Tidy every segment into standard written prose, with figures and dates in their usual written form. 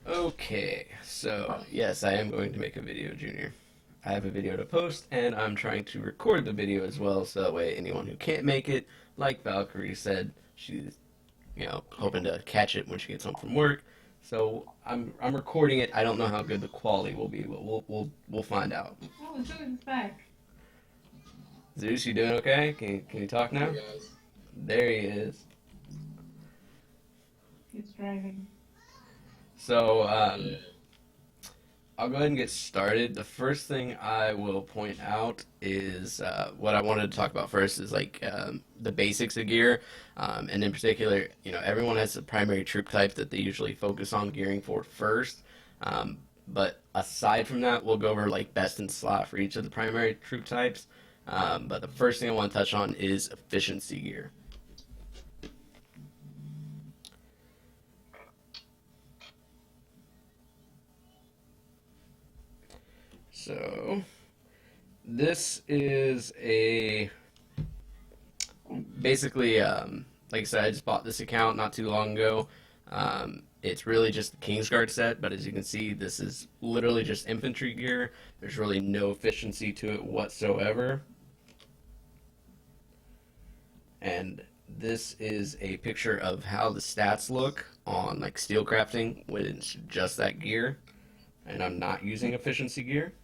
Okay, so yes, I am going to make a video, Junior. I have a video to post, and I'm trying to record the video as well, so that way anyone who can't make it, like Valkyrie said, she's hoping to catch it when she gets home from work. So I'm recording it. I don't know how good the quality will be, but we'll find out. Oh, Zeus is back. Zeus, you doing okay? Can you talk now? Hey guys. There he is. He's driving. So Yeah. I'll go ahead and get started. The first thing I will point out is what I wanted to talk about first is the basics of gear, and in particular, everyone has a primary troop type that they usually focus on gearing for first. But aside from that, we'll go over like best in slot for each of the primary troop types. But the first thing I want to touch on is efficiency gear. So this is a basically like I said, I just bought this account not too long ago. It's really just the Kingsguard set, but as you can see, this is literally just infantry gear. There's really no efficiency to it whatsoever. And this is a picture of how the stats look on like steel crafting when it's just that gear, and I'm not using efficiency gear.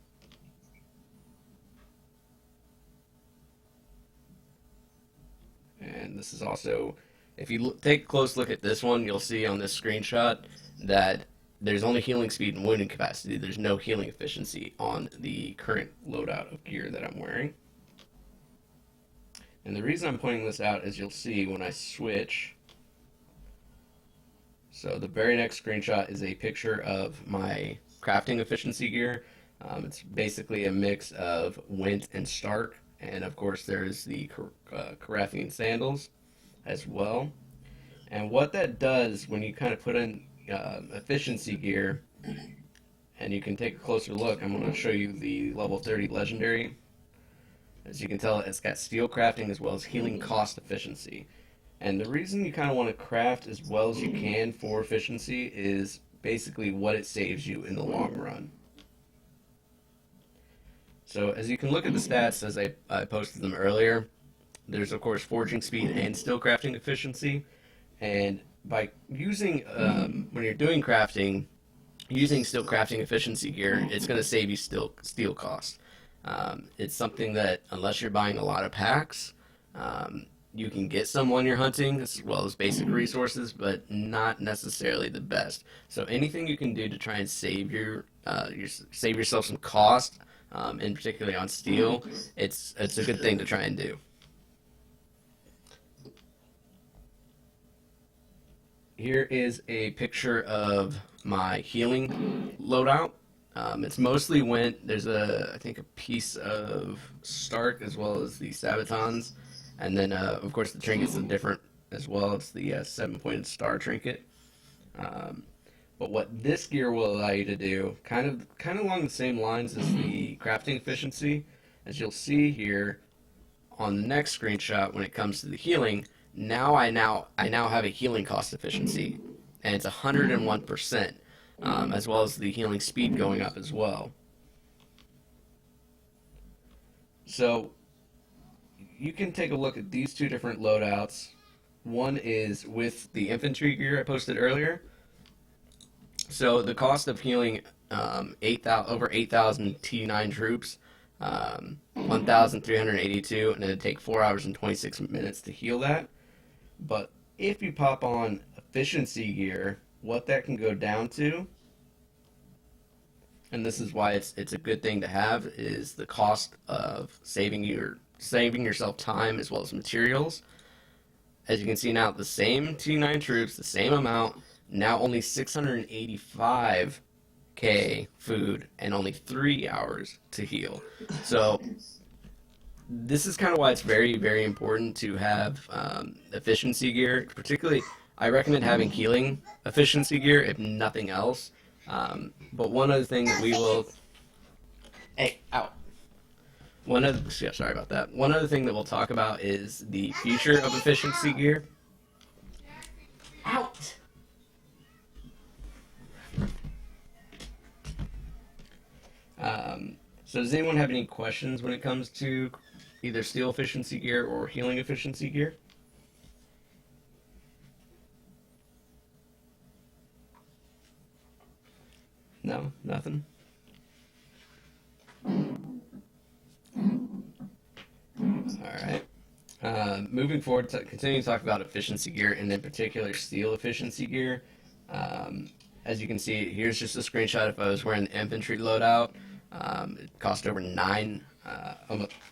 And this is also, if you take a close look at this one, you'll see on this screenshot that there's only healing speed and wounding capacity. There's no healing efficiency on the current loadout of gear that I'm wearing. And the reason I'm pointing this out is you'll see when I switch. So the very next screenshot is a picture of my crafting efficiency gear. It's basically a mix of Wint and Stark. And of course, there's the Carathian sandals as well. And what that does when you kind of put in efficiency gear, and you can take a closer look, I'm going to show you the level 30 legendary. As you can tell, it's got steel crafting as well as healing cost efficiency. And the reason you kind of want to craft as well as you can for efficiency is basically what it saves you in the long run. So as you can look at the stats as I posted them earlier, there's of course forging speed and steel crafting efficiency. And by using, when you're doing crafting, using steel crafting efficiency gear, it's going to save you steel cost. It's something that unless you're buying a lot of packs, you can get some when you're hunting as well as basic resources, but not necessarily the best. So anything you can do to try and save save yourself some cost, and particularly on steel, it's a good thing to try and do. Here is a picture of my healing loadout. It's mostly Wint. There's I think a piece of Stark as well as the Sabatons, and then of course the trinkets are different as well. It's the 7-pointed star trinket. But what this gear will allow you to do, kind of along the same lines as the crafting efficiency, as you'll see here on the next screenshot when it comes to the healing. I now have a healing cost efficiency, and it's 101%, as well as the healing speed going up as well. So you can take a look at these two different loadouts. One is with the infantry gear I posted earlier. So the cost of healing over 8,000 T9 troops, 1,382, and it'd take 4 hours and 26 minutes to heal that. But if you pop on efficiency gear, what that can go down to, and this is why it's a good thing to have, is the cost of saving yourself time as well as materials. As you can see now, the same T9 troops, the same amount, now only 685k food and only 3 hours to heal. So this is kind of why it's very, very important to have efficiency gear. Particularly, I recommend having healing efficiency gear if nothing else. But one other thing that we will... Hey, out. Sorry about that. One other thing that we'll talk about is the future of efficiency gear. Out! So does anyone have any questions when it comes to either steel efficiency gear or healing efficiency gear? No, nothing. All right. Moving forward, continuing to talk about efficiency gear and in particular steel efficiency gear. Um, as you can see, here's just a screenshot. If I was wearing the infantry loadout, it cost over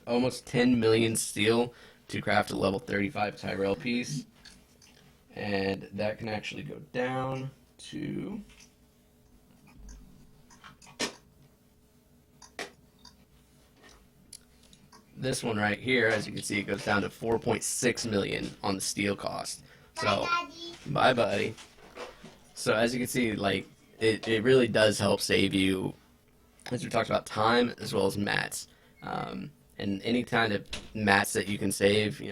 almost 10 million steel to craft a level 35 Tyrell piece, and that can actually go down to this one right here. As you can see, it goes down to 4.6 million on the steel cost. So, bye, buddy. So as you can see, like it really does help save you, as we talked about, time as well as mats. And any kind of mats that you can save,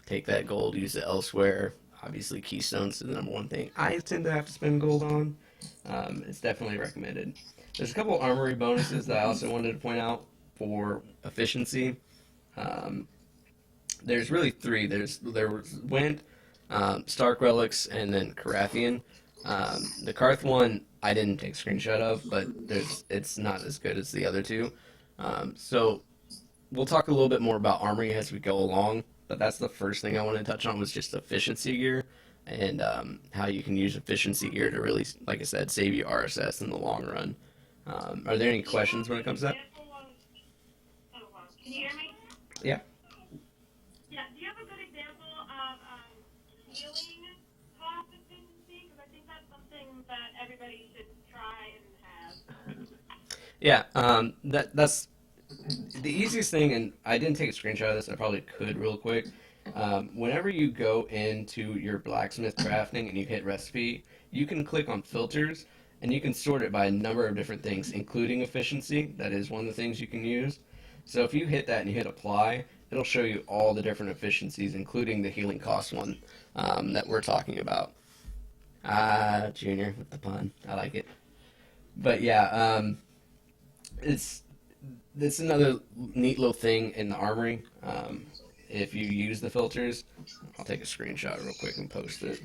take that gold, use it elsewhere. Obviously, keystones is the number one thing I tend to have to spend gold on. It's definitely recommended. There's a couple armory bonuses that I also wanted to point out for efficiency. Um, there's really three. There was Wind, Stark Relics, and then Carathian. The Karth one I didn't take a screenshot of, but it's not as good as the other two. So we'll talk a little bit more about armory as we go along, but that's the first thing I wanted to touch on was just efficiency gear and how you can use efficiency gear to really, like I said, save you RSS in the long run. Are there any questions when it comes to that? Can you hear me? Yeah. Yeah. Do you have a good example of healing cost efficiency? Because I think that's something that everybody should try and have. Yeah, that's the easiest thing, and I didn't take a screenshot of this. I probably could real quick. Whenever you go into your blacksmith crafting and you hit recipe, you can click on filters and you can sort it by a number of different things, including efficiency. That is one of the things you can use. So if you hit that and you hit apply, it'll show you all the different efficiencies, including the healing cost one that we're talking about. Ah, Junior with the pun. I like it. But yeah, it's another neat little thing in the armory. If you use the filters, I'll take a screenshot real quick and post it.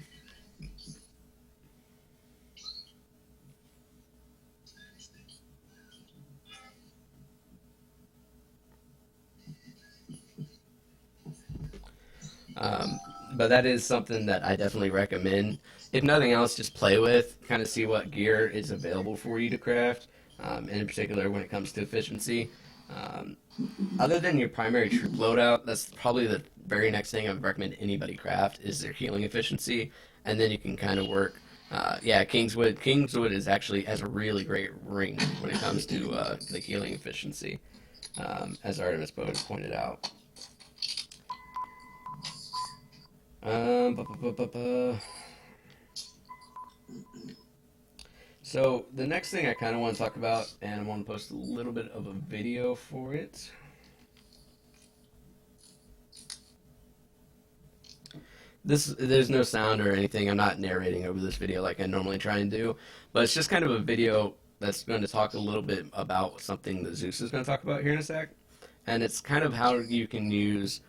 Um, but that is something that I definitely recommend. If nothing else, just play with, kind of see what gear is available for you to craft, and in particular when it comes to efficiency. Um, Other than your primary troop loadout, that's probably the very next thing I would recommend anybody craft is their healing efficiency, and then you can kind of work. Yeah, Kingswood. Kingswood is actually has a really great ring when it comes to the healing efficiency, as Artemis pointed out. Bu- bu- bu- bu- So the next thing I kind of want to talk about, and I want to post a little bit of a video for it. There's no sound or anything. I'm not narrating over this video like I normally try and do, but it's just kind of a video that's going to talk a little bit about something that Zeus is going to talk about here in a sec, and it's kind of how you can use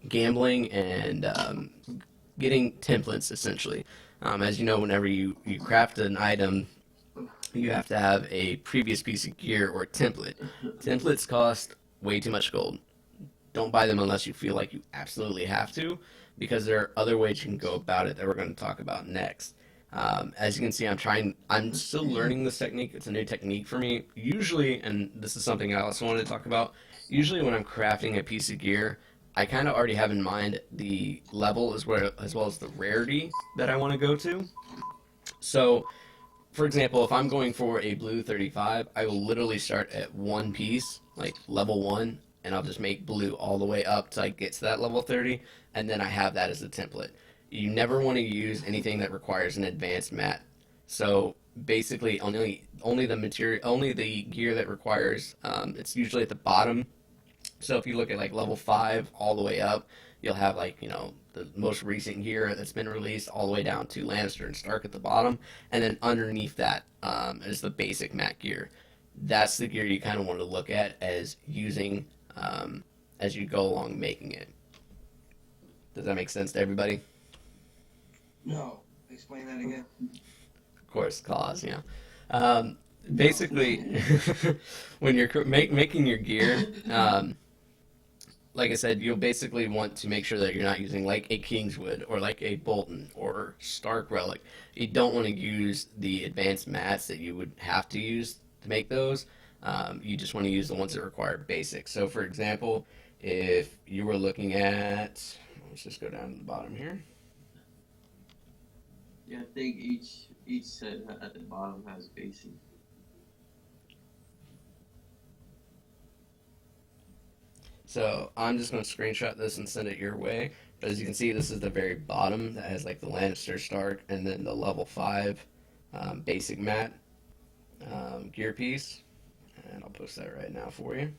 gambling and getting templates essentially. As you know, whenever you craft an item, you have to have a previous piece of gear or template. Templates cost way too much gold. Don't buy them unless you feel like you absolutely have to, because there are other ways you can go about it that we're going to talk about next. As you can see, I'm still learning this technique. It's a new technique for me. Usually, and this is something I also wanted to talk about, usually when I'm crafting a piece of gear, I kind of already have in mind the level as well as the rarity that I want to go to. So, for example, if I'm going for a blue 35, I will literally start at one piece, like level 1, and I'll just make blue all the way up till I get to that level 30, and then I have that as a template. You never want to use anything that requires an advanced mat. So basically, only the gear that requires, it's usually at the bottom. So if you look at like level 5 all the way up, you'll have like, the most recent gear that's been released all the way down to Lannister and Stark at the bottom, and then underneath that is the basic mat gear. that's the gear you kind of want to look at as using as you go along making it. Does that make sense to everybody? No. Explain that again. Of course, cause, you know. No. Basically, when you're making your gear, like I said, you'll basically want to make sure that you're not using like a Kingswood or like a Bolton or Stark Relic. You don't want to use the advanced mats that you would have to use to make those. You just want to use the ones that require basic. So, for example, if you were looking at, let's just go down to the bottom here. Yeah, I think each set at the bottom has basic. So I'm just going to screenshot this and send it your way. But as you can see, this is the very bottom that has like the Lannister Stark and then the level 5 basic mat gear piece. And I'll post that right now for you.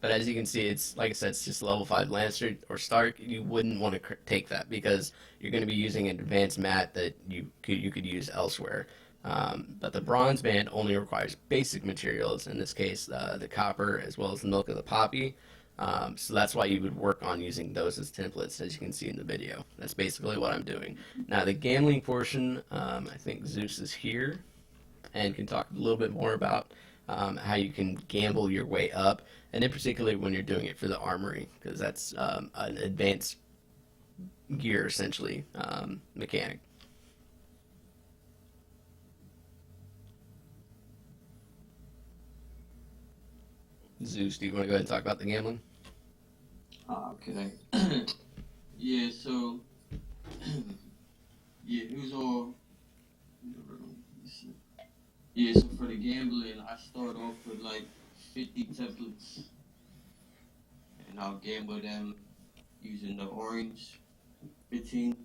But as you can see, it's like I said, it's just level 5 Lannister or Stark. You wouldn't want to take that because you're going to be using an advanced mat that you could use elsewhere. But the bronze band only requires basic materials, in this case, the copper as well as the milk of the poppy. So that's why you would work on using those as templates, as you can see in the video. That's basically what I'm doing. Now, the gambling portion, I think Zeus is here and can talk a little bit more about how you can gamble your way up, and in particular when you're doing it for the armory, because that's an advanced gear, essentially, mechanic. Zeus, do you want to go ahead and talk about the gambling? Okay. Yeah, so yeah, it was all. Yeah, so for the gambling, I start off with like 50 templates, and I'll gamble them using the orange 15.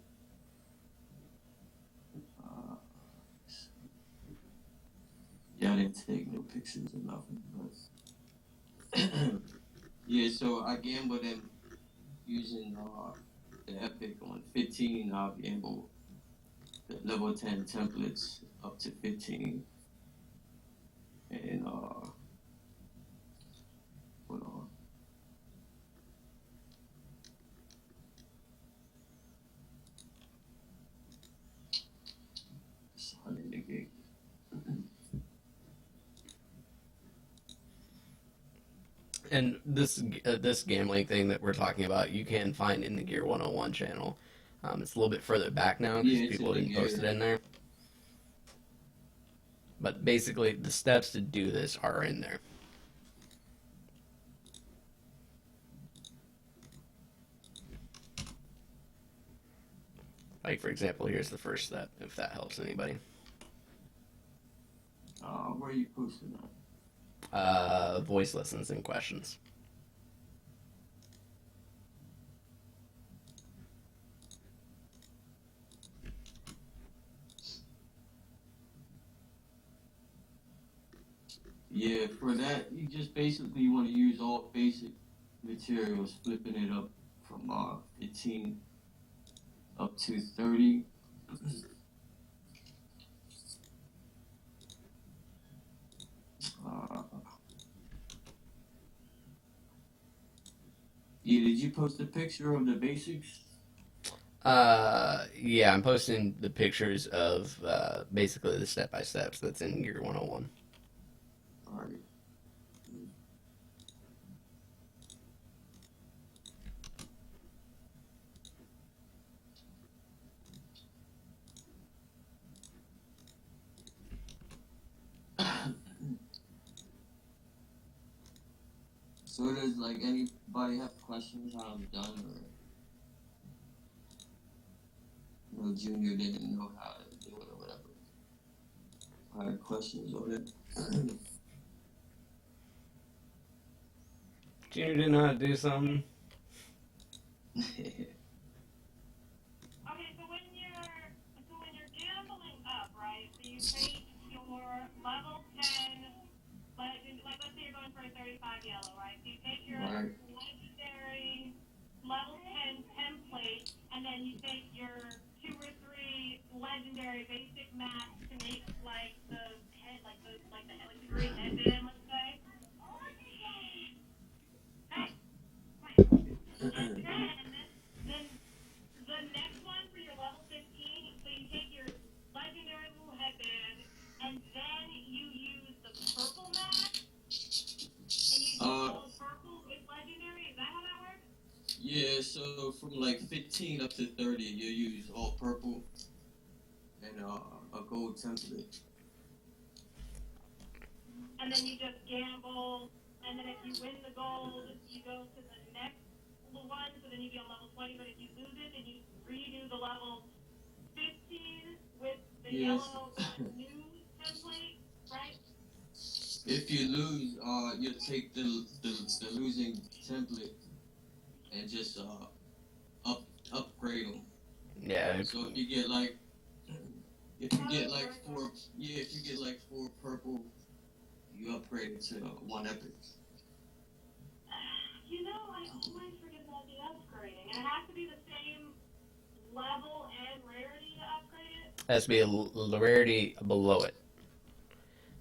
Uh, yeah, I didn't take no pictures or nothing, but yeah, so I gamble them using the Epic on 15. I'll gamble the level 10 templates up to 15, and hold on. It's 100 gig. And this gambling thing that we're talking about, you can find in the Gear 101 channel. It's a little bit further back now because Yeah, it's people in the didn't post it gear. in there. But basically, the steps to do this are in there. Like, for example, here's the first step, if that helps anybody. Where are you posting that? Voice lessons and questions. Yeah, for that, you just basically want to use all basic materials, flipping it up from 15 up to 30. Uh, yeah, did you post a picture of the basics? Yeah, I'm posting the pictures of basically the step by steps that's in Gear 101. Alright. So does like anybody have questions how I'm done, or Junior didn't know how to do it or whatever? I had questions on it. Junior didn't know how to do something. Okay, so when you're gambling up, right? So you take your level 10, like let's say you're going for a 35 yellow, right? So you take your Right. legendary level 10 template Yeah, so from like 15 up to 30, you use all purple and a gold template. And then you just gamble, and then if you win the gold, you go to the next one, so then you get on level 20, but if you lose it, then you redo the level 15 with the Yes. yellow new template, right? If you lose, you take the losing template and just upgrade them. Yeah, So if you get like if you How does get it like work? four yeah if you get like four purple, you upgrade it to one epic. You know, I always forget about the upgrading. And it has to be the same level and rarity to upgrade it. has to be a rarity below it.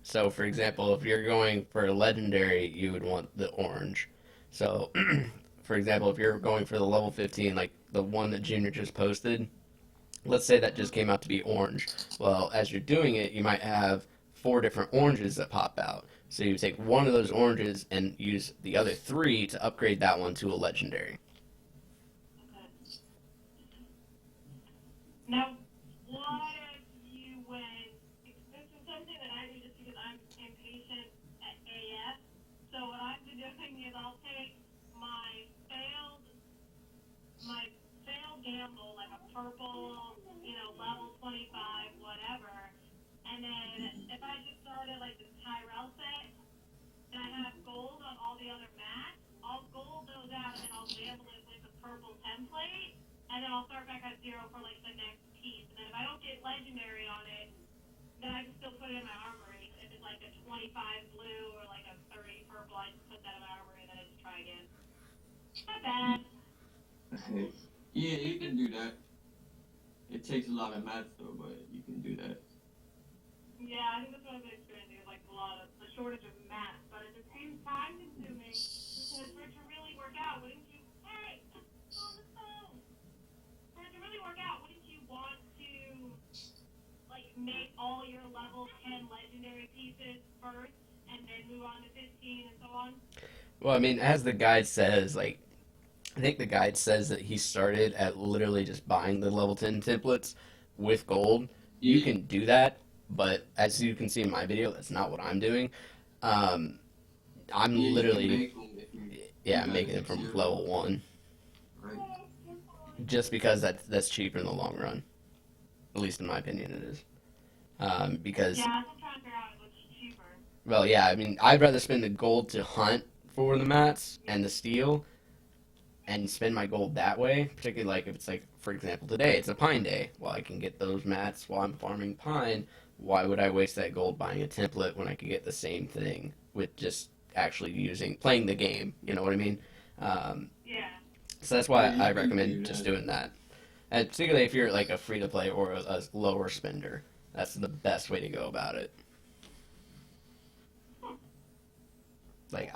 So, for example, if you're going for a legendary, you would want the orange. So, for example, if you're going for the level 15, like the one that Junior just posted, let's say that just came out to be orange. Well, as you're doing it, you might have four different oranges that pop out. So you take one of those oranges and use the other three to upgrade that one to a legendary. Okay. Now, what if you went? This is something that I do just because I'm impatient at AF. So what I'm doing is I'll take my failed my failed gamble, like a purple, level 25, whatever. And then if I just started like the Tyrell set and I have gold on all the other mats, I'll gold those out and then I'll gamble it with the purple template. And then I'll start back at zero for like the next piece. And then if I don't get legendary on it, then I can still put it in my armory. If it's like a 25 blue or like a 30 purple, I just put that in my armory and then I just try again. Not bad. Yeah, you can do that. It takes a lot of math though, but you can do that. Yeah, I think that's what I've been experiencing is like a lot of the shortage of math, but at the same time consuming because for it to really work out, wouldn't you? Hey, on the phone. For it to really work out, wouldn't you want to like make all your level 10 legendary pieces first and then move on to 15 and so on? Well, I mean, as the guide says, like, I think the guide says that he started at literally just buying the level 10 templates with gold. You Yeah, can do that, but as you can see in my video, that's not what I'm doing. Um, I'm yeah, you can literally, make them if you yeah, I'm got making it it at from zero, level 1 right? just because that's cheaper in the long run. At least in my opinion, it is. Because, Yeah, I'm trying to figure out what's cheaper. well, yeah, I mean, I'd rather spend the gold to hunt for the mats and the steel and spend my gold that way, particularly like if it's like, for example, today it's a pine day. Well, I can get those mats while I'm farming pine. Why would I waste that gold buying a template when I could get the same thing with just actually playing the game? You know what I mean? Um, Yeah. so that's Yeah, why you I can recommend do just that. doing that. And particularly if you're like a free to play or a lower spender, that's the best way to go about it. Like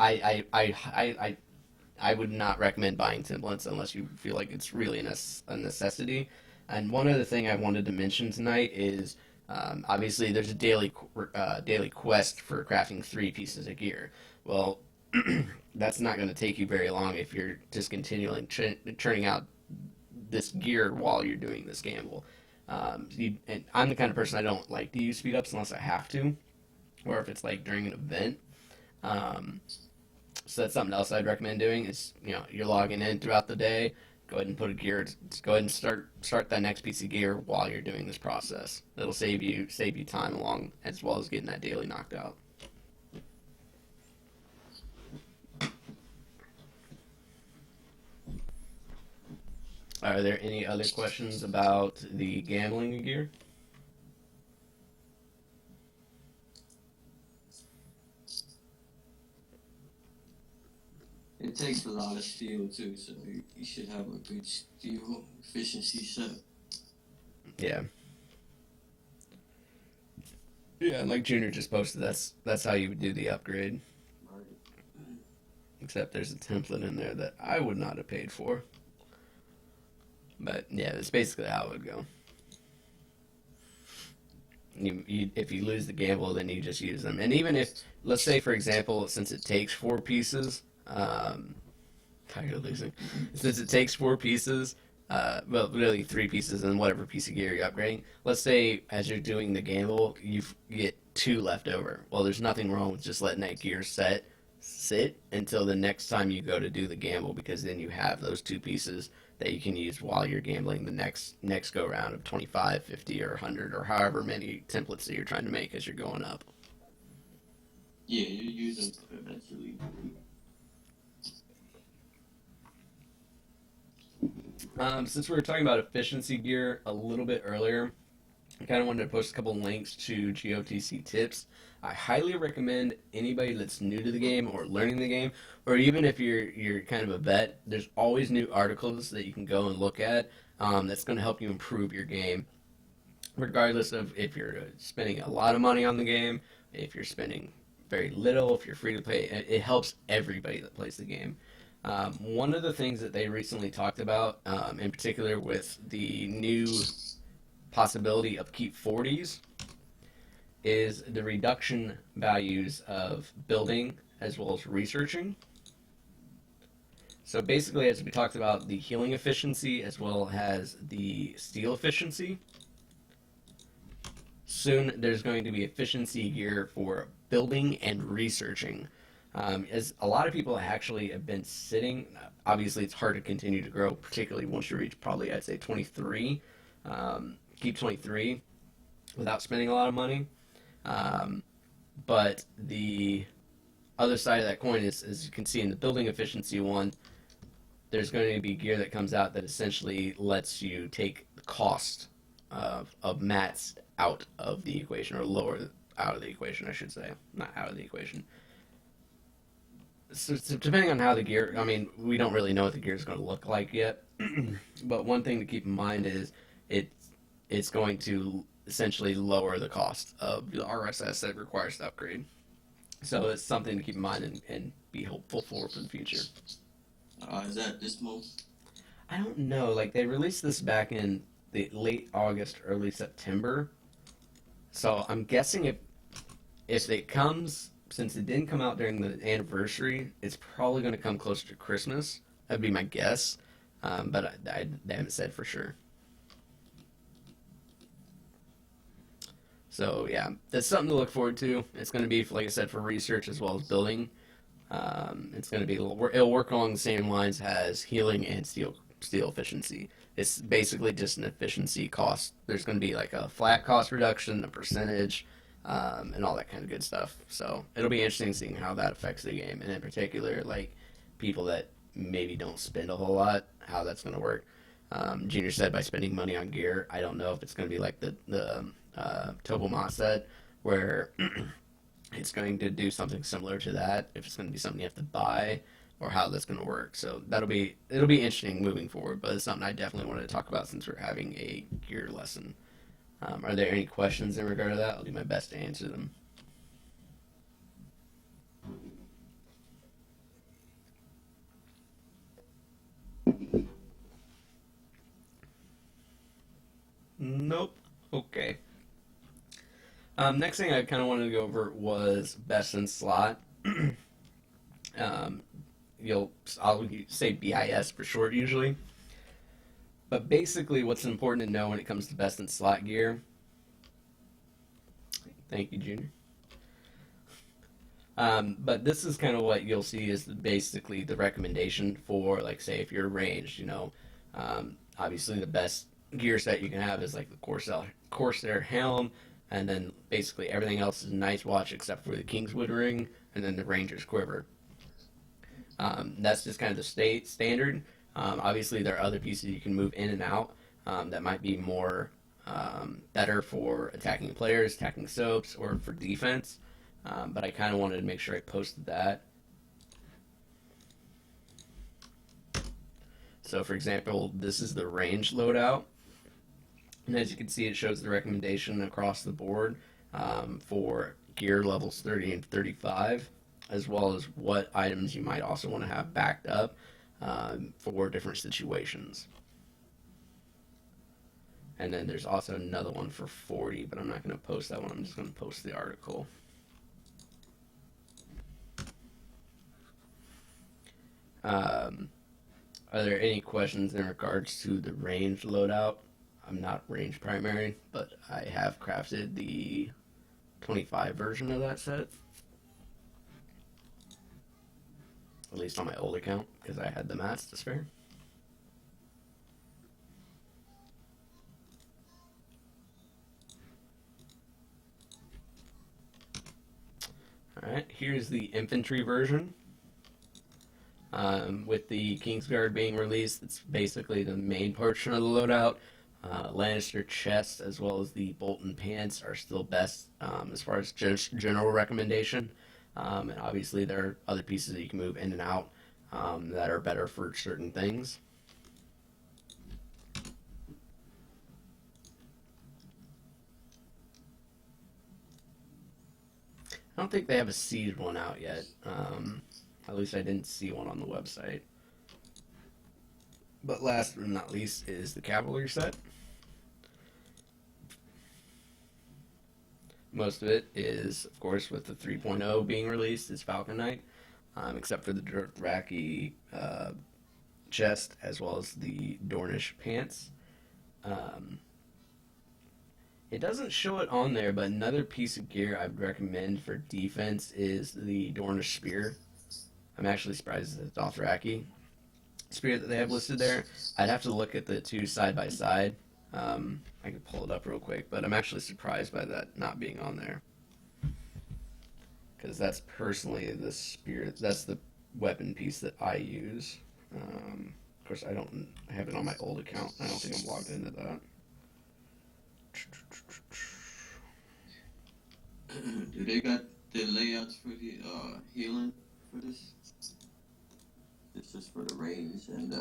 I would not recommend buying templates unless you feel like it's really a necessity. And one other thing I wanted to mention tonight is obviously there's a daily quest for crafting three pieces of gear. Well, that's not going to take you very long if you're just continually churning out this gear while you're doing this gamble. And I'm the kind of person I don't like to use speed ups unless I have to, or if it's like during an event. Um, so that's something else I'd recommend doing is you're logging in throughout the day. Go ahead and put a gear. Just go ahead and start that next piece of gear while you're doing this process. It'll save you time along as well as getting that daily knocked out. Are there any other questions about the gambling gear? It takes a lot of steel too, so you should have a good steel efficiency set. Yeah. Yeah, like Junior just posted, that's how you would do the upgrade. Right. Except there's a template in there that I would not have paid for. But yeah, that's basically how it would go. If you lose the gamble, then you just use them. And even if, let's say, for example, since it takes four pieces, how you're losing. Since it takes 4 pieces, well, really 3 pieces and whatever piece of gear you're upgrading. Let's say as you're doing the gamble, you get 2 left over. Well, there's nothing wrong with just letting that gear sit until the next time you go to do the gamble, because then you have those 2 pieces that you can use while you're gambling the next go round of 25, 50, or 100, or however many templates that you're trying to make as you're going up. Yeah, you use them eventually. Since we were talking about efficiency gear a little bit earlier, I kind of wanted to post a couple links to GOTC tips. I highly recommend anybody that's new to the game or learning the game, or even if you're kind of a vet, there's always new articles that you can go and look at that's going to help you improve your game, regardless of if you're spending a lot of money on the game, if you're spending very little, if you're free to play. It helps everybody that plays the game. One of the things that they recently talked about, in particular with the new possibility of keep 40s, is the reduction values of building as well as researching. So basically, as we talked about, the healing efficiency as well as the steel efficiency, soon there's going to be efficiency gear for building and researching. As a lot of people actually have been sitting, obviously it's hard to continue to grow, particularly once you reach probably, I'd say 23, keep 23 without spending a lot of money. But the other side of that coin is, as you can see in the building efficiency one, there's going to be gear that comes out that essentially lets you take the cost of mats out of the equation, or lower out of the equation, I should say, not out of the equation. So depending on how the gear, I mean, we don't really know what the gear is going to look like yet, but one thing to keep in mind is it's going to essentially lower the cost of the RSS that requires the upgrade. So it's something to keep in mind and be hopeful for the future. Is that this month? I don't know. Like, they released this back in the late August, early September. So I'm guessing if it comes, since it didn't come out during the anniversary, it's probably going to come closer to Christmas. That'd be my guess. But they haven't said for sure. So yeah, that's something to look forward to. It's going to be, like I said, for research as well as building. It's going to be it'll work along the same lines as healing and steel efficiency. It's basically just an efficiency cost. There's going to be like a flat cost reduction, a percentage, and all that kind of good stuff. So it'll be interesting seeing how that affects the game, and in particular, like people that maybe don't spend a whole lot, how that's going to work. Junior said by spending money on gear. I don't know if it's going to be like the Tobomat set, where it's going to do something similar to that, if it's going to be something you have to buy, or how that's going to work. So it'll be interesting moving forward, but it's something I definitely wanted to talk about since we're having a gear lesson. Are there any questions in regard to that? I'll do my best to answer them. Nope. Okay. Next thing I kind of wanted to go over was best in slot. I'll say BIS for short usually. But basically what's important to know when it comes to best in slot gear. Thank you, Junior. But this is kind of what you'll see is basically the recommendation for, like, say, if you're ranged, obviously the best gear set you can have is like the Corsair helm, and then basically everything else is Night's Watch except for the Kingswood ring, and then the Ranger's Quiver. That's just kind of the standard. Obviously, there are other pieces you can move in and out that might be more better for attacking players, attacking soaps, or for defense. But I kind of wanted to make sure I posted that. So, for example, this is the range loadout. And as you can see, it shows the recommendation across the board for gear levels 30 and 35, as well as what items you might also want to have backed up for different situations. And then there's also another one for 40, but I'm not going to post that one. I'm just going to post the article. Are there any questions in regards to the range loadout? I'm not range primary, but I have crafted the 25 version of that set, at least on my old account, because I had the mats to spare. Alright, here's the infantry version. With the Kingsguard being released, it's basically the main portion of the loadout. Lannister chest as well as the Bolton pants are still best as far as just general recommendation. And obviously there are other pieces that you can move in and out that are better for certain things. I don't think they have a seeded one out yet. At least I didn't see one on the website. But last but not least is the cavalry set. Most of it is, of course, with the 3.0 being released, is Falcon Knight, except for the Dothraki chest as well as the Dornish pants. It doesn't show it on there, but another piece of gear I'd recommend for defense is the Dornish spear. I'm actually surprised at the Dothraki spear that they have listed there. I'd have to look at the two side by side. I could pull it up real quick, but I'm actually surprised by that not being on there. Because that's personally the spear, that's the weapon piece that I use. Of course, I have it on my old account. I don't think I'm logged into that. Do they got the layouts for the healing for this? This is for the range and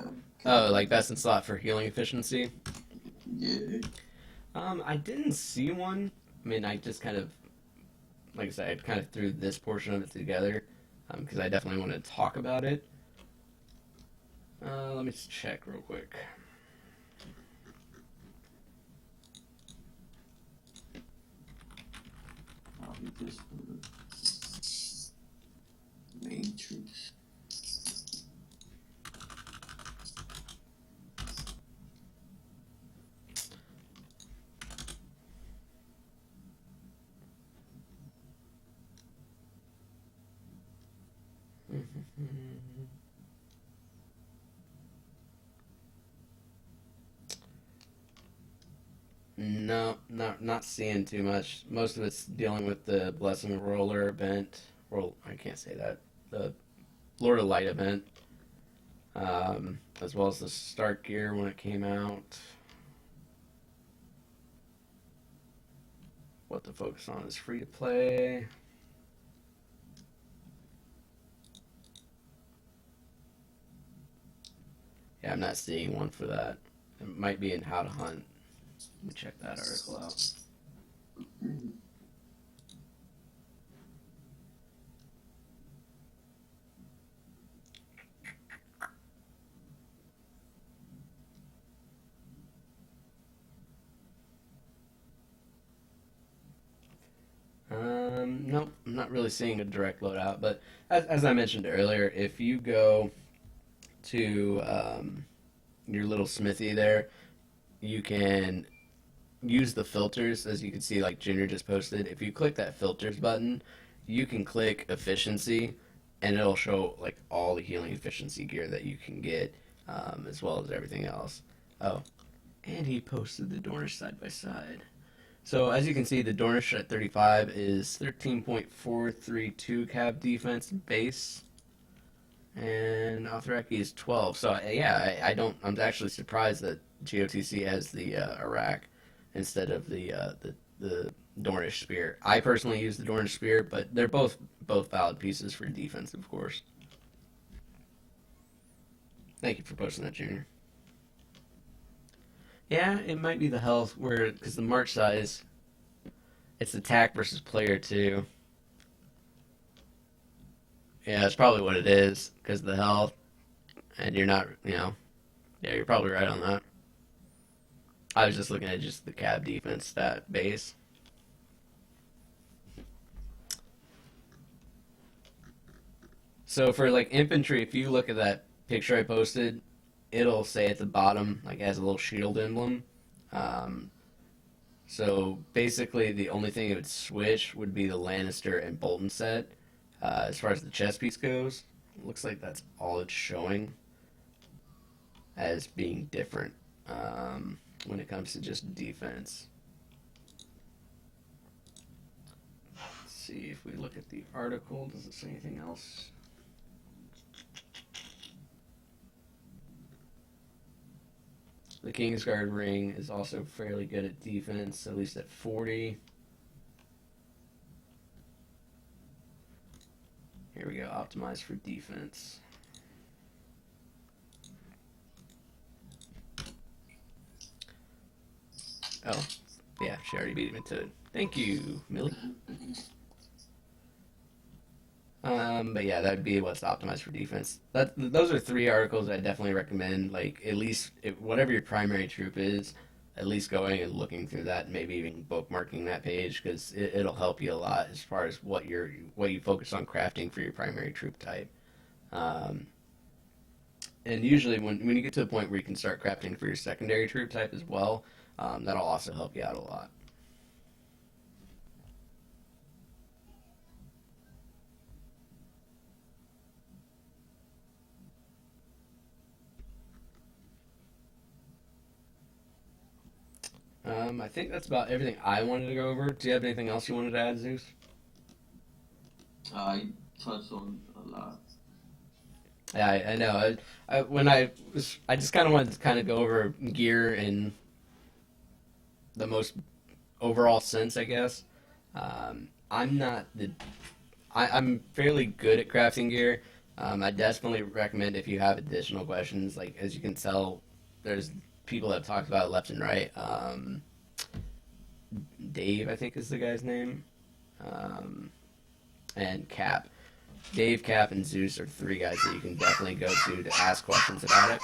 Oh, like best in slot for healing efficiency? yeah. I didn't see one. I mean, I just kind of, like I said, I kind of threw this portion of it together because I definitely want to talk about it. Let me just check real quick. Probably just for the main troops. No, not seeing too much. Most of it's dealing with the Blessing Roller event. Well, I can't say that. The Lord of Light event, as well as the Stark gear when it came out. What to focus on is free to play. Yeah, I'm not seeing one for that. It might be in How to Hunt. Let me check that article out. Nope, I'm not really seeing a direct loadout, but as I mentioned earlier, if you go to your little smithy there, you can use the filters, as you can see, like Junior just posted. If you click that filters button, you can click efficiency, and it'll show like all the healing efficiency gear that you can get, as well as everything else. Oh, and he posted the Dornish side by side. So as you can see, the Dornish at 35 is 13.432 cab defense base, and Dothraki is 12. So yeah, I'm actually surprised that GOTC has the Iraq instead of the Dornish spear. I personally use the Dornish spear, but they're both valid pieces for defense, of course. Thank you for posting that, Junior. Yeah, it might be the health where, because the march size, it's attack versus player too. Yeah, that's probably what it is, because of the health, and you're not, yeah, you're probably right on that. I was just looking at just the cab defense stat base. So for like infantry, if you look at that picture I posted, it'll say at the bottom, like, it has a little shield emblem. Um, so basically, the only thing it would switch would be the Lannister and Bolton set. As far as the chess piece goes, looks like that's all it's showing as being different when it comes to just defense. Let's see if we look at the article. Does it say anything else? The Kingsguard ring is also fairly good at defense, at least at 40. Here we go, optimized for defense. Oh, yeah, she already beat him into it. Thank you, Millie. But yeah, that'd be what's optimized for defense. Those are three articles I definitely recommend. Like, at least whatever your primary troop is, at least going and looking through that, and maybe even bookmarking that page, because it'll help you a lot as far as what you focus on crafting for your primary troop type. Um, and usually, when you get to the point where you can start crafting for your secondary troop type as well, that'll also help you out a lot. I think that's about everything I wanted to go over. Do you have anything else you wanted to add, Zeus? I touched on a lot. Yeah, I know. When I just kind of wanted to kind of go over gear in the most overall sense, I guess. I'm not the I'm fairly good at crafting gear. I definitely recommend if you have additional questions. Like, as you can tell, there's people that have talked about it left and right. Dave, I think is the guy's name, um, and Cap. Dave, Cap, and Zeus are three guys that you can definitely go to ask questions about it.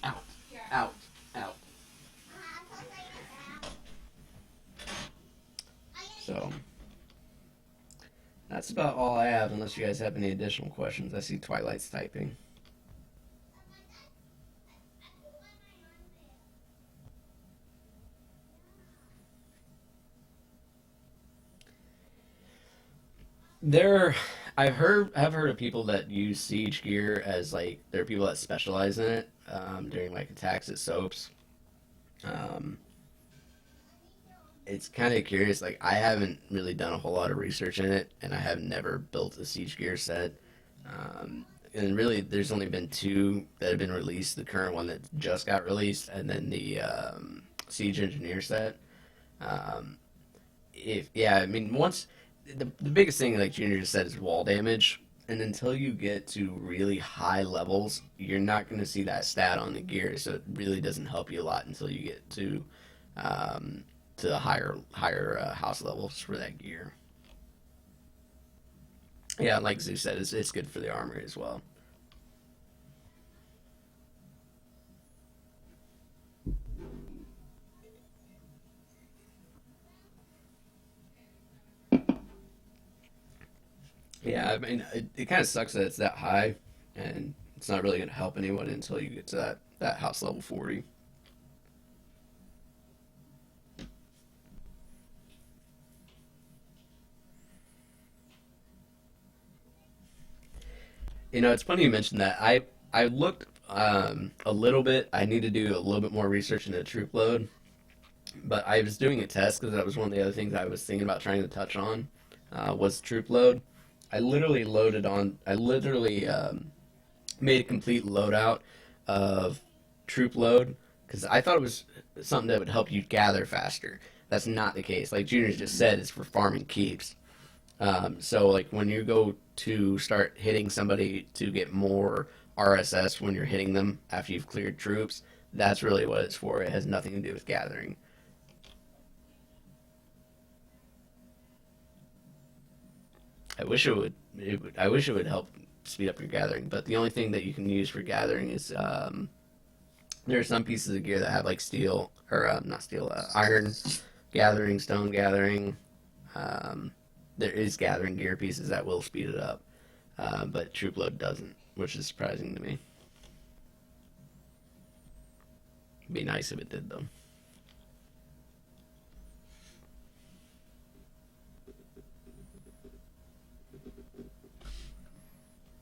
Out, out, out. So that's about all I have, unless you guys have any additional questions. I see Twilight's typing. There, I've heard of people that use siege gear as, like, there are people that specialize in it during, like, attacks at soaps. Um, it's kind of curious. Like, I haven't really done a whole lot of research in it, and I have never built a siege gear set. And really, there's only been two that have been released. The current one that just got released, and then the siege engineer set. Um, if yeah, I mean, once the biggest thing, like Junior just said, is wall damage. And until you get to really high levels, you're not going to see that stat on the gear. So it really doesn't help you a lot until you get um, to the higher house levels for that gear. Yeah, like Zeus said, it's good for the armor as well. Yeah, I mean, it kind of sucks that it's that high, and it's not really going to help anyone until you get to that house level 40. It's funny you mentioned that. I looked a little bit. I need to do a little bit more research into troop load, but I was doing a test because that was one of the other things I was thinking about trying to touch on was troop load. I literally made a complete loadout of troop load because I thought it was something that would help you gather faster. That's not the case. Like Junior just said, it's for farming keeps. So like when you go to start hitting somebody to get more RSS when you're hitting them after you've cleared troops, that's really what it's for. It has nothing to do with gathering. I wish it would help speed up your gathering. But the only thing that you can use for gathering is there are some pieces of gear that have like steel or not steel, iron gathering, stone gathering. Um, there is gathering gear pieces that will speed it up, but troop load doesn't, which is surprising to me. It'd be nice if it did though.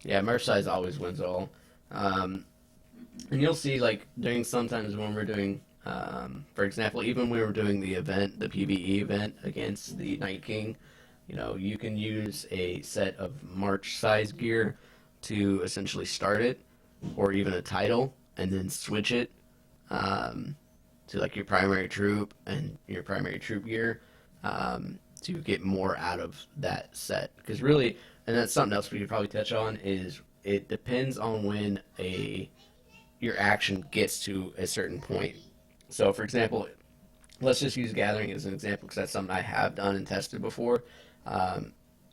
Yeah, merch size always wins all. Um, and you'll see, like, during sometimes when we're doing, for example, even when we were doing the event, the PvE event against the Night King, you can use a set of March size gear to essentially start it, or even a title, and then switch it um, to like your primary troop and your primary troop gear to get more out of that set. Because really, and that's something else we could probably touch on is it depends on when a your action gets to a certain point. So, for example, let's just use gathering as an example because that's something I have done and tested before. Um,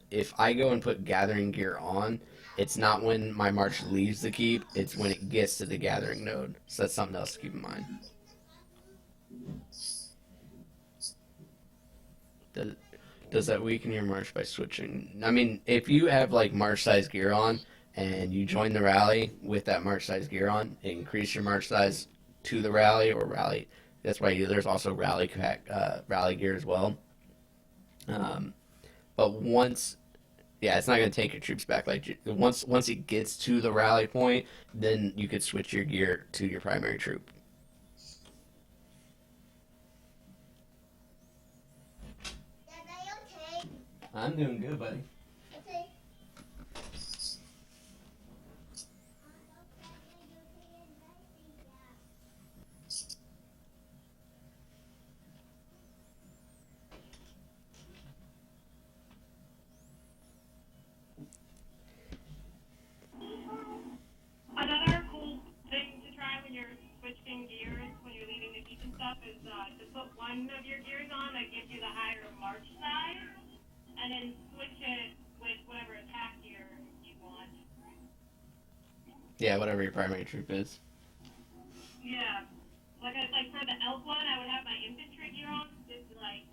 if I go and put gathering gear on, it's not when my march leaves the keep, it's when it gets to the gathering node. So that's something else to keep in mind. Does, does that weaken your march by switching? I mean, if you have like march size gear on and you join the rally with that march size gear on, increase your march size to the rally or rally. That's why there's also rally gear as well. Um, but once Yeah, it's not going to take your troops back. Like once it gets to the rally point, then you could switch your gear to your primary troop. I'm doing good, buddy. Another cool thing to try when you're switching gears, when you're leaving the keep and stuff, is to put one of your gears on that gives you the higher march size, and then switch it with whatever attack gear you want. Yeah, whatever your primary troop is. Yeah. Like for the elf one, I would have my infantry gear on. It's like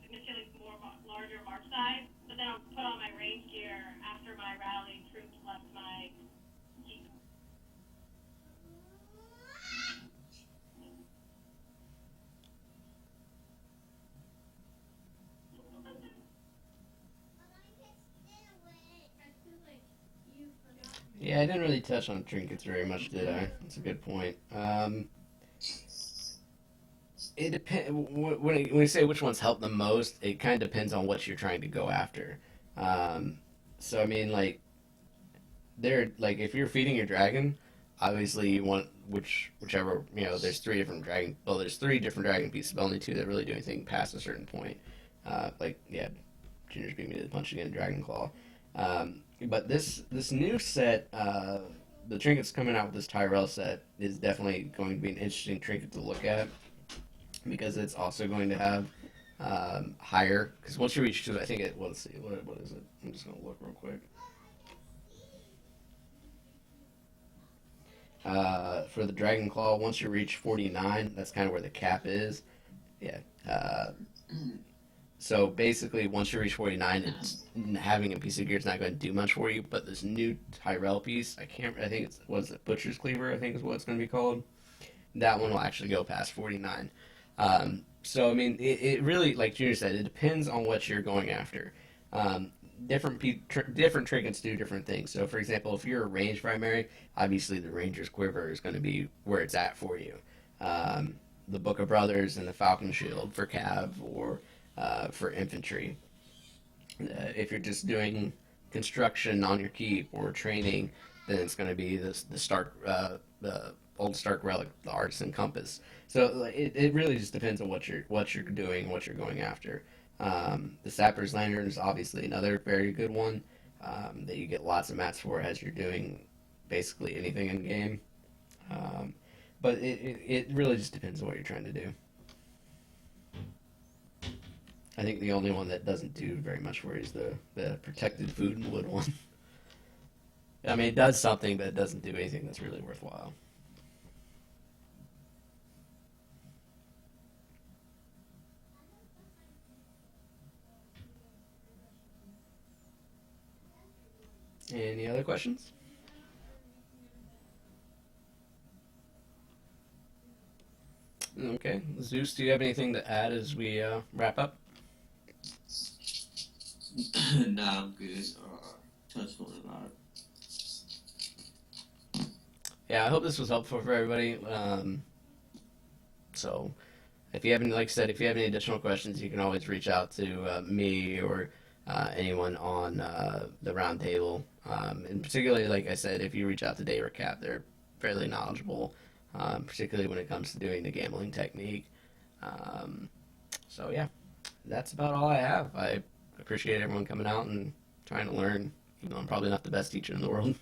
significantly larger march size. But then I'll put on my range gear after my rally troops left my keep. Yeah, I didn't really touch on trinkets very much, did I? That's a good point. It depends when you say which ones help the most. It kind of depends on what you're trying to go after. Um, so I mean, like if you're feeding your dragon, obviously you want whichever There's three different dragon. Well, there's three different dragon pieces, but only two that really do anything past a certain point. Yeah, Junior's beat me to the punch again, Dragon Claw. But this new set, the trinkets coming out with this Tyrell set is definitely going to be an interesting trinket to look at because it's also going to have higher. Because once you reach to, I think it. Well, let's see, what is it? I'm just gonna look real quick. For the Dragon Claw, once you reach 49, that's kind of where the cap is. Yeah. So basically, once you reach 49, having a piece of gear is not going to do much for you. But this new Tyrell piece, I think it's, what is it, Butcher's Cleaver, I think is what it's going to be called. That one will actually go past 49. So, I mean, it really, like Junior said, it depends on what you're going after. Um, different trinkets do different things. So, for example, if you're a range primary, obviously the Ranger's Quiver is going to be where it's at for you. The Book of Brothers and the Falcon Shield for Cav or for infantry. If you're just doing construction on your keep or training, then it's going to be the old Stark relic, the Artisan Compass. So it really just depends on what you're doing, what you're going after. The Sapper's Lantern is obviously another very good one that you get lots of mats for as you're doing basically anything in game. Um, but it really just depends on what you're trying to do. I think the only one that doesn't do very much for you is the protected food and wood one. I mean, it does something, but it doesn't do anything that's really worthwhile. Any other questions? Okay. Zeus, do you have anything to add as we wrap up? Nah, I'm good. Touched on a lot. Yeah, I hope this was helpful for everybody. So, if you have any, like I said, if you have any additional questions, you can always reach out to me or anyone on the roundtable. And particularly, like I said, if you reach out to Dave or Cap, they're fairly knowledgeable, particularly when it comes to doing the gambling technique. Um, so, yeah, that's about all I have. I appreciate everyone coming out and trying to learn. You know, I'm probably not the best teacher in the world.